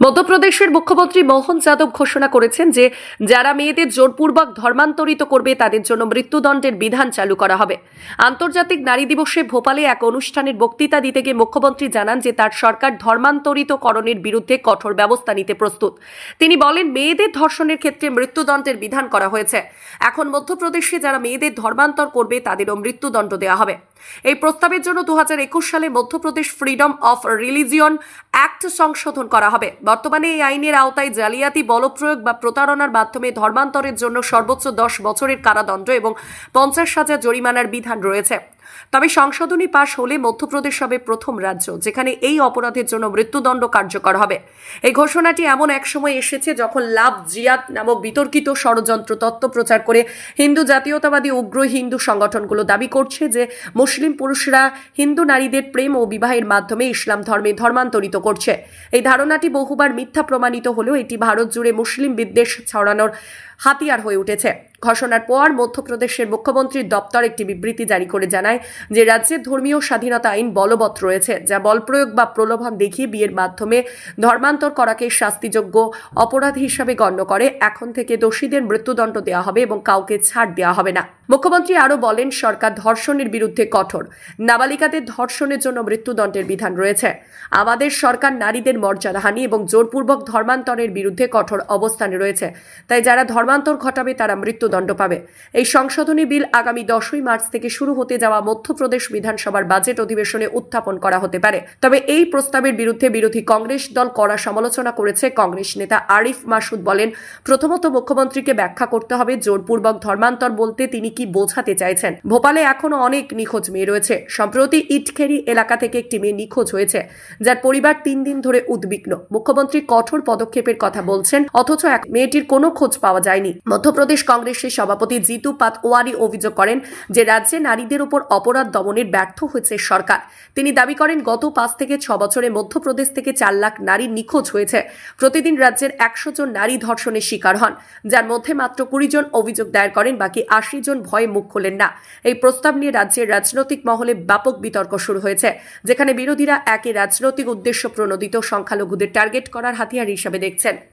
মধ্যপ্রদেশের মুখ্যমন্ত্রী মোহন যাদব ঘোষণা করেছেন যে যারা মেয়েদের জোরপূর্বক ধর্মান্তরিত করবে তাদের জন্য মৃত্যুদণ্ডের বিধান চালু করা হবে। আন্তর্জাতিক নারী দিবসে ভোপালে এক অনুষ্ঠানের বক্তৃতা দিতে গিয়ে মুখ্যমন্ত্রী জানান যে তার সরকার ধর্মান্তরিতকরণের বিরুদ্ধে কঠোর ব্যবস্থা নিতে প্রস্তুত। তিনি বলেন, মেয়েদের ধর্ষণের ক্ষেত্রে মৃত্যুদণ্ডের বিধান করা হয়েছে। এখন মধ্যপ্রদেশে যারা মেয়েদের ধর্মান্তর করবে তাদেরও মৃত্যুদণ্ড দেওয়া হবে। এই প্রস্তাবের জন্য 2021 সালে Madhya Pradesh freedom of religion act সংশোধন করা হবে। বর্তমানে এই আইনের আওতায় জালিয়াতি, বলপ্রয়োগ বা প্রতারণার মাধ্যমে ধর্মান্তরের জন্য সর্বোচ্চ 10 বছরের কারাদণ্ড এবং 50,000 জরিমানার বিধান রয়েছে। তবে সংশোধনী পাশ হলে মধ্যপ্রদেশ হবে প্রথম রাজ্য যেখানে এই অপরাধের জন্য মৃত্যুদণ্ড কার্যকর হবে। এই ঘোষণাটি এমন এক সময় এসেছে যখন লাভ জিয়াদ নামক বিতর্কিত ষড়যন্ত্র তত্ত্ব প্রচার করে হিন্দু জাতীয়তাবাদী উগ্র হিন্দু সংগঠনগুলো দাবি করছে যে মুসলিম পুরুষরা হিন্দু নারীদের প্রেম ও বিবাহের মাধ্যমে ইসলাম ধর্মে ধর্মান্তরিত করছে। এই ধারণাটি বহুবার মিথ্যা প্রমাণিত হলেও এটি ভারত জুড়ে মুসলিম বিদ্বেষ ছড়ানোর হাতিয়ার হয়ে উঠেছে। ঘোষণার পর মধ্যপ্রদেশের মুখ্যমন্ত্রীর দপ্তর একটি বিবৃতি জারি করে জানায় যে রাজ্যের ধর্মীয় স্বাধীনতা আইন বলবৎ রয়েছে, যা বলপ্রয়োগ বা প্রলোভন দেখিয়ে বিয়ের মাধ্যমে ধর্মান্তর করাকে শাস্তিযোগ্য অপরাধ হিসাবে গণ্য করে। এখন থেকে দোষীদের মৃত্যুদণ্ড দেওয়া হবে এবং কাউকে ছাড় দেওয়া হবে না। মুখ্যমন্ত্রী আরও বলেন, সরকার ধর্ষণের বিরুদ্ধে কঠোর। নাবালিকাদের ধর্ষণের জন্য মৃত্যুদণ্ডের বিধান রয়েছে। আমাদের সরকার নারীদের মর্যাদাহানি এবং জোরপূর্বক ধর্মান্তরের বিরুদ্ধে কঠোর অবস্থানে রয়েছে। তাই যারা ধর্মান্তর ঘটাবে তারা মৃত্যুদণ্ড পাবে। এই সংশোধনী বিল আগামী 10ই মার্চ থেকে শুরু হতে যাওয়া মধ্যপ্রদেশ বিধানসভার বাজেট অধিবেশনে উত্থাপন করা হতে পারে। তবে এই প্রস্তাবের বিরুদ্ধে বিরোধী কংগ্রেস দল কড়া সমালোচনা করেছে। কংগ্রেস নেতা আরিফ মাসুদ বলেন, প্রথমত মুখ্যমন্ত্রীকে ব্যাখ্যা করতে হবে জোরপূর্বক ধর্মান্তর বলতে তিনি কি বোঝাতে চাইছেন। ভোপালে এখনো অনেক নিখোঁজ মেয়ে রয়েছে। সম্প্রতি ইটখেরি এলাকা থেকে একটি মেয়ে নিখোঁজ হয়েছে, যার পরিবার 3 দিন ধরে উদ্বিগ্ন। মুখ্যমন্ত্রী কঠোর পদক্ষেপের কথা বলছেন, অথচ এক মেয়েটির কোনো খোঁজ পাওয়া যায়নি। মধ্যপ্রদেশ কংগ্রেসের সভাপতি জিতু পাতওয়ারি অভিযোগ করেন যে রাজ্যে নারীদের উপর অপরাধ দমনের ব্যর্থ হয়েছে সরকার। তিনি দাবি করেন, গত 5 থেকে 6 বছরে মধ্যপ্রদেশ থেকে 4 লাখ নারী নিখোঁজ হয়েছে। প্রতিদিন রাজ্যের 100 জন নারী ধর্ষণের শিকার হন, যার মধ্যে মাত্র 20 জন অভিযোগ দায়ের করেন, বাকি 80 জন ভয়ে মুখ খোলেন না। এই প্রস্তাব নিয়ে রাজ্যের রাজনৈতিক মহলে ব্যাপক বিতর্ক শুরু হয়েছে, যেখানে বিরোধীরা একে রাজনৈতিক উদ্দেশ্য প্রণোদিত সংখ্যালঘুদের টার্গেট করার হাতিয়ার হিসেবে দেখছেন।